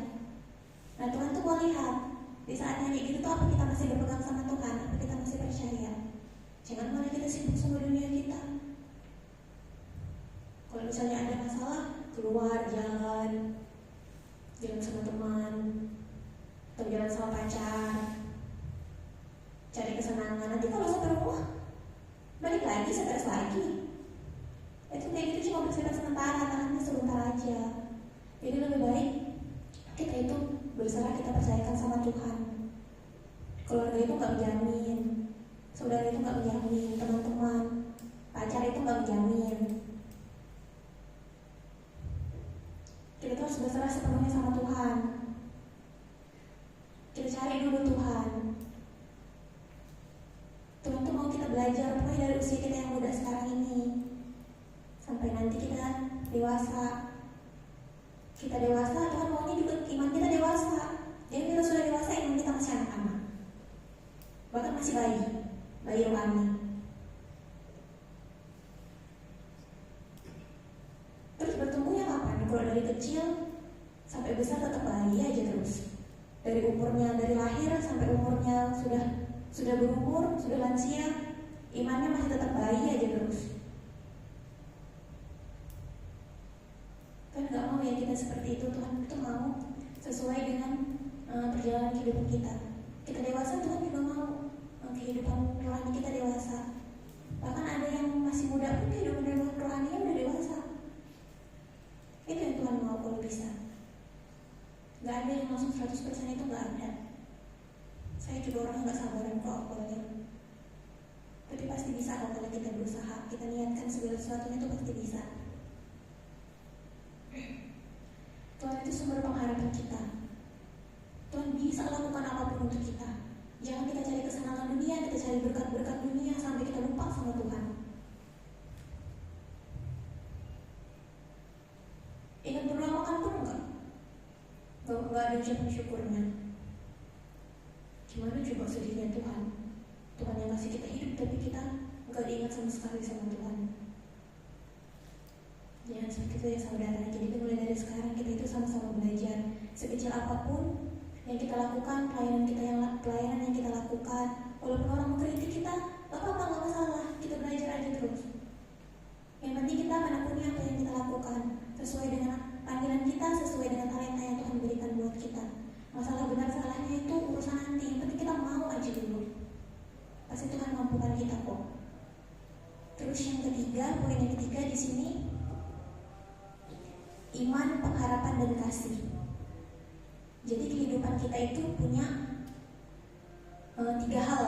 Nah Tuhan tuh mau lihat di saat kayak gitu tuh apa kita masih berpegang sama Tuhan, apa kita masih percaya. Jangan malah kita sibuk sama dunia kita. Kalau misalnya ada masalah, keluar jalan sama teman, atau jalan sama pacar, cari kesenangan. Nanti kalau sampai rumah balik lagi, stres lagi. Itu kayak gitu cuma bersifat sementara, tahannya sebentar aja. Jadi lebih baik kita itu berserah, kita percayakan sama Tuhan. Keluarga itu gak menjamin, saudara itu gak menjamin, teman-teman, pacar itu gak menjamin. Kita tuh harus berserah sepenuhnya sama Tuhan. Kita cari dulu Tuhan. Tuhan tuh mau kita belajar mulai dari usia kita yang muda sekarang ini sampai nanti kita dewasa. Kita dewasa, Tuhan maunya juga iman kita dewasa. Jadi kita sudah dewasa, iman kita masih anak-anak, bahkan masih bayi rohani. Terus bertumbuhnya kapan? Kalau dari kecil sampai besar tetap bayi aja terus. Dari umurnya, dari lahir sampai umurnya sudah berumur, sudah lansia, imannya masih tetap bayi aja terus. Tuhan gak mau ya kita seperti itu. Tuhan itu mau sesuai dengan perjalanan kehidupan kita. Kita dewasa, Tuhan juga mau kehidupan rohani kita dewasa. Bahkan ada yang masih muda pun kehidupan rohaninya udah dewasa. Itu yang Tuhan mau kalau bisa. Gak ada yang langsung 100% itu, gak ada. Saya juga orang gak sabaran kok awalnya. Tapi pasti bisa kok kalau kita berusaha. Kita niatkan segala sesuatunya itu pasti bisa. Tuhan itu sumber pengharapan kita. Tuhan bisa lakukan apapun untuk kita. Jangan kita cari kesenangan dunia, kita cari berkat-berkat dunia sampai kita lupa sama Tuhan. Ingat berdoa makan pun enggak ada ucapan syukurnya. Gimana coba sedihnya Tuhan? Tuhan yang kasih kita hidup tapi kita enggak diingat sama sekali sama Tuhan. Jangan seperti itu ya saudara. Jadi mulai dari sekarang kita itu sama-sama belajar. Sekecil apapun yang kita lakukan, pelayanan yang kita lakukan, walaupun orang mengkritik kita, gak apa-apa, gak masalah. Kita belajar aja terus. Yang penting kita menekuni apa yang kita lakukan sesuai dengan panggilan kita, sesuai dengan talenta yang Tuhan berikan buat kita. Masalah benar salahnya itu urusan nanti. Yang penting kita mau aja dulu. Pasti Tuhan mampukan kita kok. Terus yang ketiga, poin yang ketiga di sini, iman, pengharapan, dan kasih. Jadi kehidupan kita itu punya 3 hal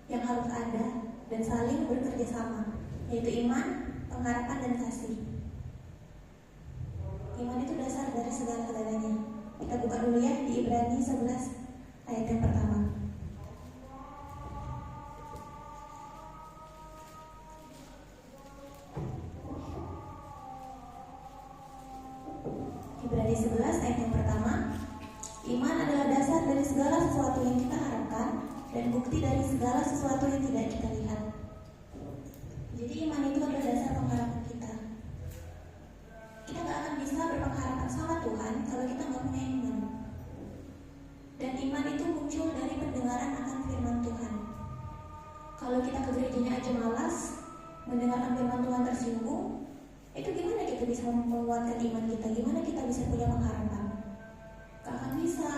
yang harus ada dan saling bekerja sama, yaitu iman, pengharapan, dan kasih. Iman itu dasar dari segala-galanya. Kita buka dulu ya di Ibrani 11 ayat yang pertama. Ibrani 11 ayat yang pertama. Iman adalah dasar dari segala sesuatu yang kita harapkan dan bukti dari segala sesuatu yang tidak kita lihat. Jadi iman itu adalah dasar pengharapan kita. Kita gak akan bisa berpengharapan sama Tuhan kalau kita gak punya iman. Dan iman itu muncul dari pendengaran akan firman Tuhan. Kalau kita ke gerejanya aja malas, mendengarkan firman Tuhan tersinggung, itu gimana kita bisa menguatkan iman kita? Gimana kita bisa punya pengharapan? Gak akan bisa.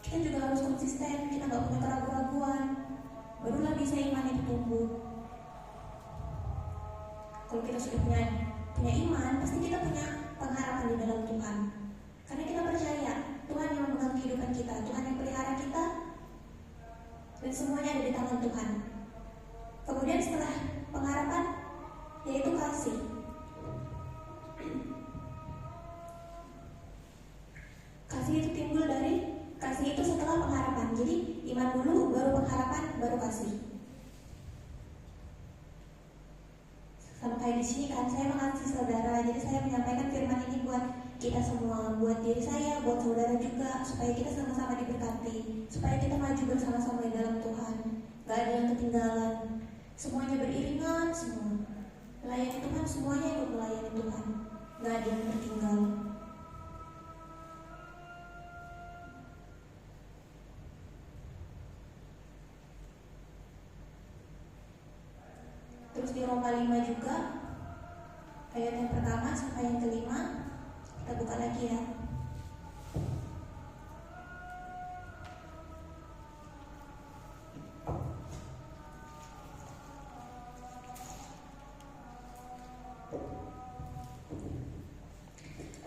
Kita juga harus konsisten. Kita gak punya keraguan-keraguan, barulah bisa iman itu tumbuh. Kalau kita sudah punya iman, pasti kita punya pengharapan di dalam Tuhan. Karena kita percaya Tuhan yang memegang kehidupan kita, Tuhan yang pelihara kita, dan semuanya ada di tangan Tuhan. Kemudian setelah pengharapan, yaitu kasih. Kasih itu timbul dari, kasih itu di sini kan saya mengasihi saudara, jadi saya menyampaikan firman ini buat kita semua, buat diri saya, buat saudara juga, supaya kita sama-sama diberkati, supaya kita maju bersama-sama di dalam Tuhan. Gak ada yang ketinggalan, semuanya beriringan semua. Melayani Tuhan, semuanya ikut melayani Tuhan, gak ada yang tertinggal. Terus di Roma 5 juga, ayat yang pertama sampai yang kelima, kita buka lagi ya.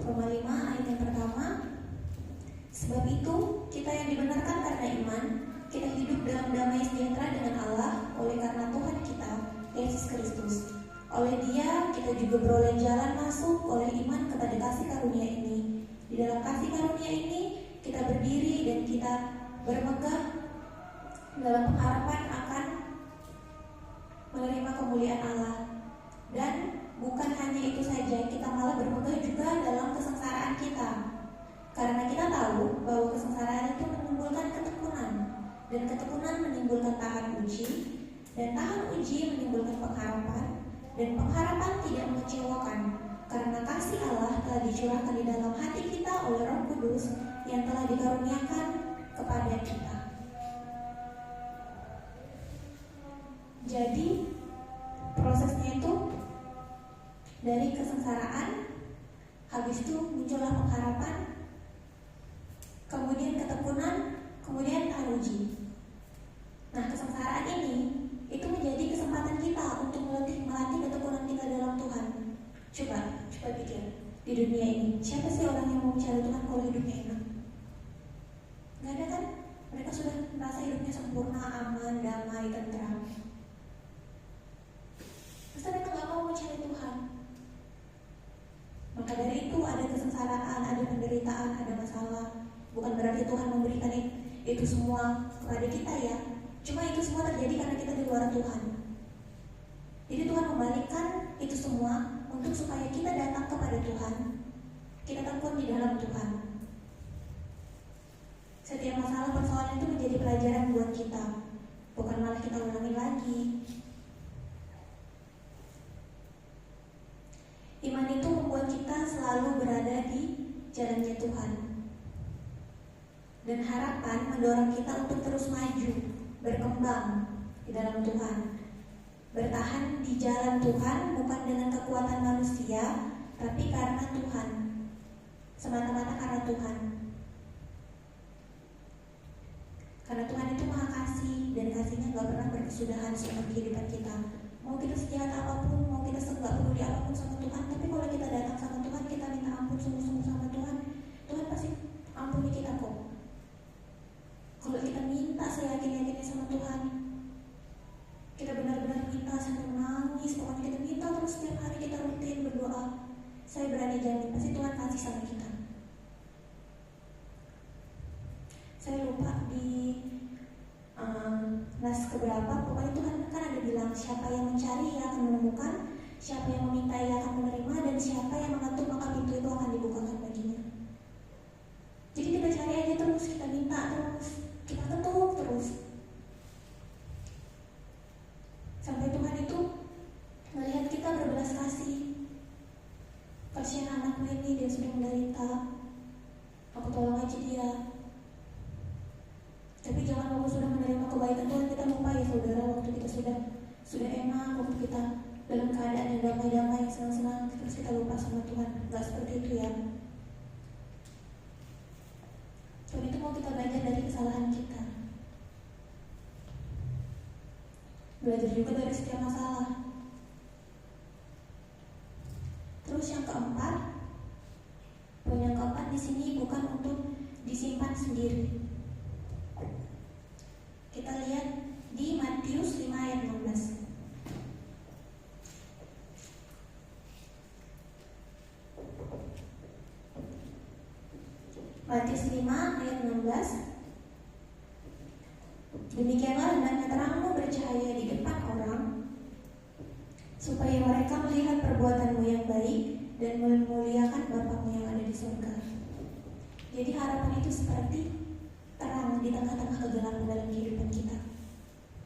Roma 5 ayat yang pertama. Sebab itu kita yang dibenarkan karena iman, kita hidup dalam damai sejahtera dengan Allah oleh karena Tuhan kita Yesus Kristus. Oleh Dia kita juga beroleh jalan masuk oleh iman kepada kasih karunia ini. Di dalam kasih karunia ini kita berdiri dan kita bermegah dalam pengharapan akan menerima kemuliaan Allah. Dan bukan hanya itu saja, kita malah bermegah juga dalam kesengsaraan kita. Karena kita tahu bahwa kesengsaraan itu menimbulkan ketekunan, dan ketekunan menimbulkan tahan uji, dan tahan uji menimbulkan pengharapan, dan pengharapan tidak mengecewakan, karena kasih Allah telah dicurahkan di dalam hati kita oleh Roh Kudus yang telah dikaruniakan kepada kita. Jadi prosesnya itu dari kesengsaraan, habis itu muncullah pengharapan, kemudian ketekunan, kemudian tahan uji. Nah, kesengsaraan ini itu menjadi kesempatan kita untuk melatih ketekunan kita dalam Tuhan. Coba pikir, di dunia ini siapa sih orang yang mau mencari Tuhan kalau hidupnya enak? Gak ada kan? Mereka sudah merasa hidupnya sempurna, aman, damai, tentram. Masa mereka gak mau mencari Tuhan? Maka dari itu ada kesengsaraan, ada penderitaan, ada masalah. Bukan berarti Tuhan memberikan itu semua kepada kita ya. Cuma itu semua terjadi karena kita di luar Tuhan. Jadi Tuhan membalikkan itu semua untuk supaya kita datang kepada Tuhan. Kita tekun di dalam Tuhan. Setiap masalah persoalan itu menjadi pelajaran buat kita, bukan malah kita ulangi lagi. Iman itu membuat kita selalu berada di jalannya Tuhan. Dan harapan mendorong kita untuk terus maju, berkembang di dalam Tuhan. Bertahan di jalan Tuhan bukan dengan kekuatan manusia, tapi karena Tuhan. Semata-mata karena Tuhan. Karena Tuhan itu Maha Kasih, dan kasihnya gak pernah berkesudahan seumur kehidupan kita. Mau kita sejahat apapun, mau kita gak peduli apapun sama Tuhan, tapi kalau kita datang sama Tuhan, kita minta ampun sungguh-sungguh sama Tuhan, Tuhan pasti ampuni kita kok. Kalau kita minta seyakin-yakinnya sama Tuhan, kita benar-benar minta sampai menangis, pokoknya kita minta terus setiap hari, kita rutin berdoa, saya berani jamin pasti Tuhan kasih sama kita. Saya lupa di nas keberapa, pokoknya Tuhan kan ada bilang siapa yang mencari ia akan menemukan, siapa yang meminta ia akan menerima, dan siapa yang mengetuk maka pintu itu akan dibukakan baginya. Jadi kita cari aja terus, kita minta terus, kita ketuk terus, sampai Tuhan itu melihat kita berbelas kasih. Kasihan anakku ini, dia sudah menderita, aku tolong aja dia. Tapi jangan waktu sudah menerima kebaikan Tuhan kita lupa ya saudara, waktu kita sudah enak, waktu kita dalam keadaan yang damai-damai, senang-senang, terus kita lupa sama Tuhan. Gak seperti itu ya. Tuhan itu mau kita belajar dari kesalahan kita, belajar juga dari setiap masalah. Terus yang keempat, poin yang keempat di sini bukan untuk disimpan sendiri. Kita lihat di Matius 5 ayat 16. Matius 5 ayat 16. Demikianlah hendaknya terangmu bercahaya di depan orang, supaya mereka melihat perbuatanmu yang baik dan memuliakan Bapamu yang ada di surga. Jadi harapan itu seperti terang di tengah-tengah kegelapan dalam kehidupan kita.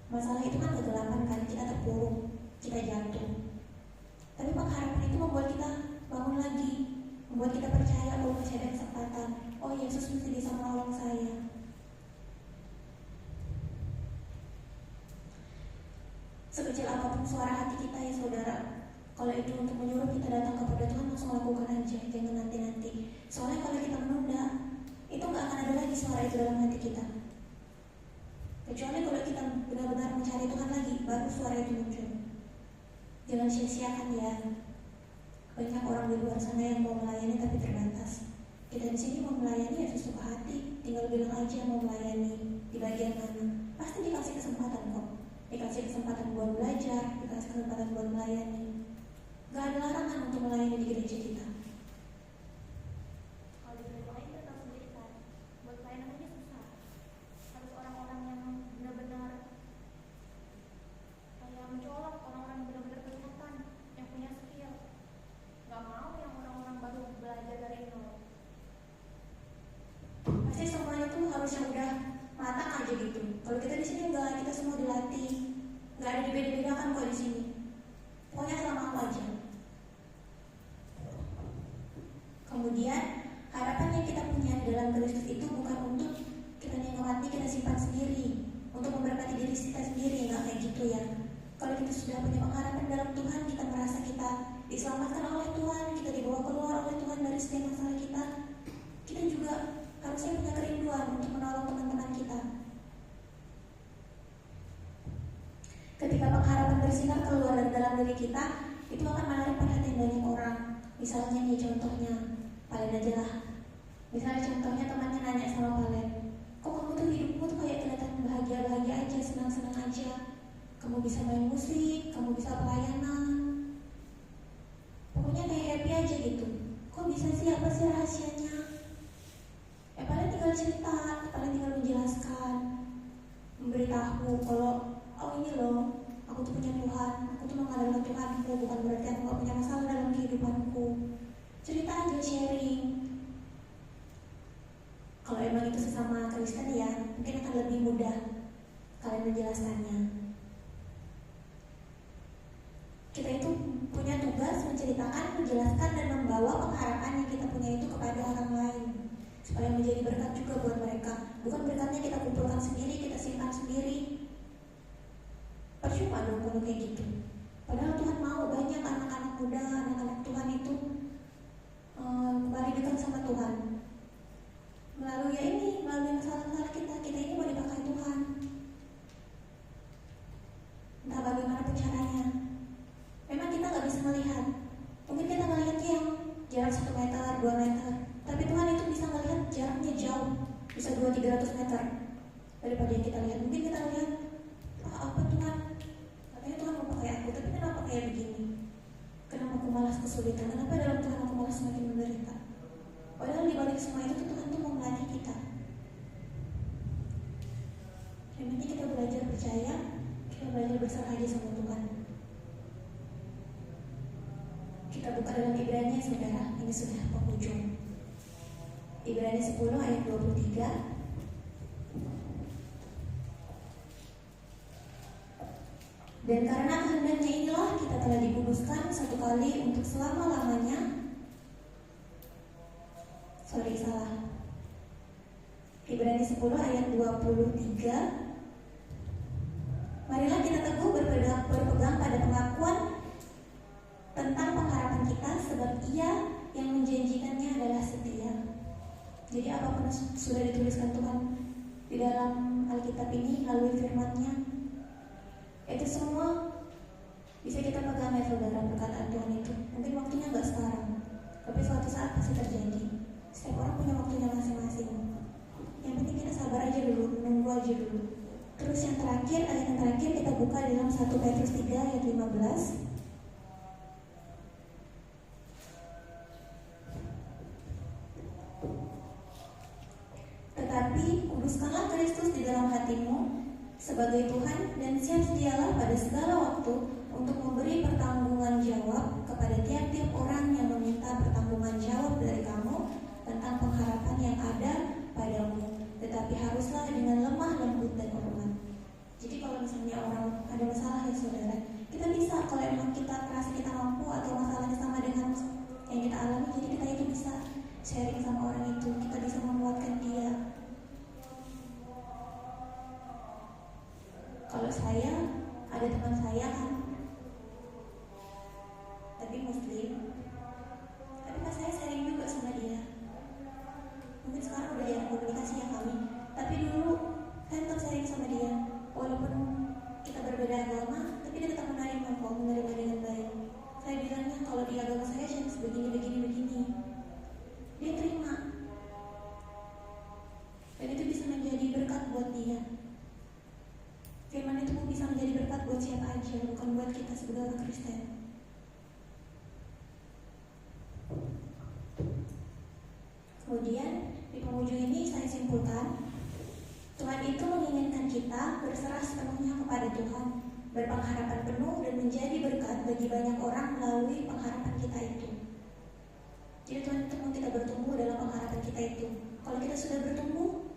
Masalah itu kan kegelapan kan, kita terpuruk, kita jatuh. Tapi pengharapan itu membuat kita bangun lagi, membuat kita percaya bahwa masih ada kesempatan. Oh, Yesus masih bisa menolong saya. Sekecil apapun suara hati kita ya saudara, kalau itu untuk menyuruh kita datang kepada Tuhan, langsung lakukan aja, jangan nanti-nanti. Soalnya kalau kita menunda, itu gak akan ada lagi suara itu dalam hati kita. Kecuali kalau kita benar-benar mencari Tuhan lagi, baru suara itu muncul. Jangan sia-siakan ya. Banyak orang di luar sana yang mau melayani tapi terbatas. Kita di sini mau melayani ya sesuka hati, tinggal bilang aja mau melayani di bagian mana. Pasti dikasih kesempatan kok. Dikasih kesempatan buat belajar, dikasih kesempatan buat melayani. Gak ada larangan untuk melayani di gereja kita. Kalau di gereja lain kita tahu sendiri kan, buat pelayanan aja susah. Harus orang-orang yang benar-benar kayak mencolok, orang-orang yang benar-benar kelihatan, yang punya skill. Gak mau yang orang-orang baru belajar dari nol. Pasti semuanya tuh harus yang udah matang aja gitu. Kalau kita di sini enggak, kita semua dilatih. Enggak ada dibeda-bedakan kok di sini. Pokoknya sama aku aja. Kemudian harapan yang kita punya di dalam Kristus itu bukan untuk kita nikmati, kita simpan sendiri, untuk memberkati diri kita sendiri, enggak kayak gitu ya. Kalau kita sudah punya pengharapan dalam Tuhan, kita merasa kita diselamatkan oleh Tuhan, kita dibawa keluar oleh Tuhan dari setiap masalah kita, kita juga harusnya punya kerinduan untuk menolong teman-teman kita. Ketika pengharapan bersinar keluar dari dalam diri kita, itu akan menarik perhatian banyak orang. Misalnya nih contohnya, Palen aja lah. Misalnya contohnya temannya nanya sama Palen, kok kamu tuh hidupmu tuh kayak kelihatan bahagia-bahagia aja, senang-senang aja. Kamu bisa main musik, kamu bisa pelayanan, pokoknya kayak happy aja gitu. Kok bisa sih, apa sih rahasianya? Ya paling tinggal cerita, paling tinggal menjelaskan, memberitahu kalau oh ini loh, aku tuh punya Tuhan, aku tuh mengandalkan Tuhanku, bukan berarti aku gak punya masalah dalam kehidupanku. Cerita aja, sharing. Kalau emang itu sesama Kristen ya, mungkin akan lebih mudah kalian menjelaskannya. Kita itu punya tugas menceritakan, menjelaskan, dan membawa pengharapan yang kita punya itu kepada orang lain, supaya menjadi berkat juga buat mereka. Bukan berkatnya kita kumpulkan sendiri, kita simpan sendiri. Percuma dong kalau kayak gitu. Padahal Tuhan mau banyak anak-anak muda, anak-anak Tuhan itu kembali dekat sama Tuhan. Melalui ya ini, melalui masalah-masalah kita ini mau dipakai Tuhan. Entah bagaimanapun caranya. Memang kita gak bisa melihat. Mungkin kita melihatnya yang jarak 1 meter, 2 meter. Tapi Tuhan itu bisa melihat jaraknya jauh, bisa 200-300 meter daripada yang kita lihat. Mungkin kita lihat, apa Tuhan? Katanya Tuhan mau pakai aku, tapi kenapa kayak begini? Kenapa aku malas kesulitan? Kenapa dalam Tuhan aku malas semakin menderita? Padahal di balik semua itu Tuhan tuh mau melatih kita. Yang penting kita belajar percaya, kita belajar berserah aja sama Tuhan. Kita buka dalam Ibrani ya saudara, ini sudah penghujung. Ibrani 10 ayat 23. Dan karena kehendaknya inilah kita telah dikuduskan satu kali untuk selama-lamanya. Ibrani 10 ayat 23. Marilah kita teguh berpegang pada pengakuan tentang pengharapan kita, sebab Ia yang menjanjikannya adalah setia. Jadi apapun sudah dituliskan Tuhan di dalam Alkitab ini melalui firman-Nya, itu semua bisa kita pegang ya saudara, perkataan Tuhan itu. Mungkin waktunya nggak sekarang, tapi suatu saat pasti terjadi. Setiap orang punya waktunya masing-masing. Yang penting kita sabar aja dulu, menunggu aja dulu. Terus yang terakhir, ayat yang terakhir kita buka dalam 1 Petrus 3 ayat 15. Tetapi kuduskanlah Kristus di dalam hatimu sebagai Tuhan, dan siap sedialah pada segala waktu untuk memberi pertanggungan jawab kepada tiap-tiap orang yang meminta pertanggungan jawab dari kamu tentang pengharapan yang ada padamu, tetapi haruslah dengan lemah lembut dan hormat. Jadi kalau misalnya orang ada masalah ya saudara, kita bisa, kalau emang kita merasa kita mampu atau masalahnya sama dengan yang kita alami, jadi kita itu bisa sharing sama orang itu, kita bisa menguatkan dia. Kalau saya, ada teman saya kan, tapi muslim, tapi pas saya sharing juga sama dia. Mungkin sekarang udah jarang komunikasi ya kami, tapi dulu saya tetap sharing sama dia. Walaupun kita berbeda agama, tapi dia tetap menerima dengan baik. Saya bilangnya kalau di agama saya begini, dia terima. Dan itu bisa menjadi berkat buat dia. Firman itu pun bisa menjadi berkat buat siapa aja, bukan buat kita sebagai orang Kristen. Kemudian di penghujung ini saya simpulkan, Tuhan itu menginginkan kita berserah sepenuhnya kepada Tuhan, berpengharapan penuh dan menjadi berkat bagi banyak orang melalui pengharapan kita itu. Jadi Tuhan itu mau kita bertumbuh dalam pengharapan kita itu. Kalau kita sudah bertumbuh,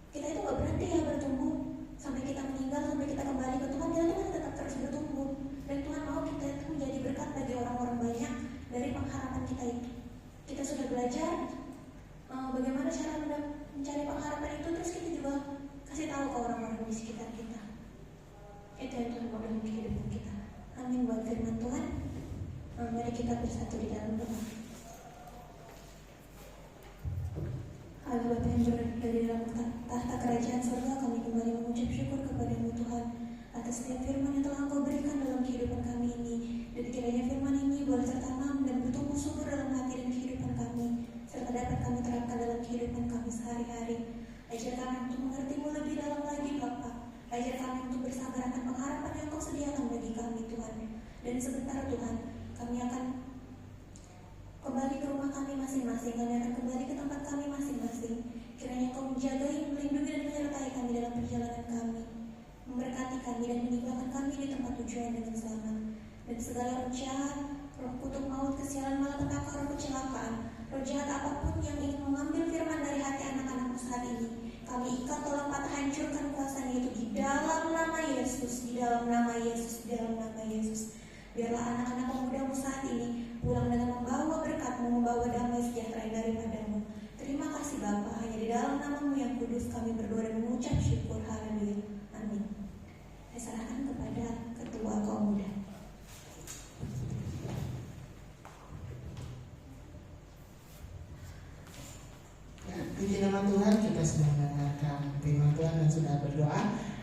kita itu gak berhenti ya bertumbuh sampai kita meninggal, sampai kita kembali ke Tuhan, kita tuh tetap terus bertumbuh. Dan Tuhan mau kita itu menjadi berkat bagi orang-orang banyak dari pengharapan kita itu. Kita sudah belajar bagaimana cara mencari pengharapan itu, terus kita juga kasih tahu ke orang-orang di sekitar kita. Itu yang Tuhan mau dalam kehidupan kita. Amin buat firman Tuhan. Mari kita bersatu di dalam doa. Allah Bapa yang berada di dalam tahta kerajaan surga, kami kembali mengucap syukur kepada-Mu Tuhan atas setiap firman yang telah Engkau berikan dalam kehidupan kami ini. Dan kiranya firman ini boleh tertanam dan bertumbuh subur dalam hati dan kehidupan kami, serta dapat kami terapkan dalam kehidupan kami sehari-hari. Ajar kami untuk mengerti-Mu lebih dalam lagi Bapa. Ajar kami untuk bersabar akan pengharapan yang Kau sediakan bagi kami Tuhan. Dan sebentar Tuhan, kami akan kembali ke rumah kami masing-masing, kami akan kembali ke tempat kami masing-masing. Kiranya Kau menjagai, melindungi dan menyertai kami dalam perjalanan kami, memberkati kami dan meninggalkan kami di tempat tujuan dengan selamat. Dan segala roh jahat, roh kutuk maut, kesialan, malapetaka, roh kecelakaan, roh jahat apapun yang ingin mengambil firman dari hati anak-anakmu saat ini, kami ikat, tolong patah, hancurkan kuasanya itu di dalam nama Yesus, di dalam nama Yesus, di dalam nama Yesus. Biarlah anak-anak pemuda-Mu saat ini pulang dengan membawa berkat-Mu, membawa damai sejahtera daripada-Mu. Terima kasih Bapa, hanya di dalam nama-Mu yang kudus kami berdoa dan mengucap syukur. Haleluya. Amin. Saya serahkan kepada ketua kaum muda. Ya, puji nama Tuhan, kita sudah mendengarkan firman Tuhan dan sudah berdoa.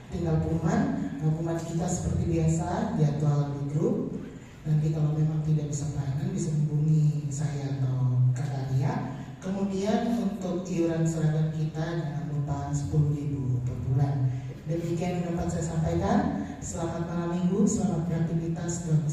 Tinggal pengumuman kita seperti biasa, jadwal di grup. Nanti kalau memang tidak bisa pelayanan bisa hubungi saya atau Kak Alia. Kemudian untuk iuran seragam kita jangan lupa 10.000 per bulan. Demikian yang dapat saya sampaikan. Selamat malam minggu, selamat beraktivitas, Tuhan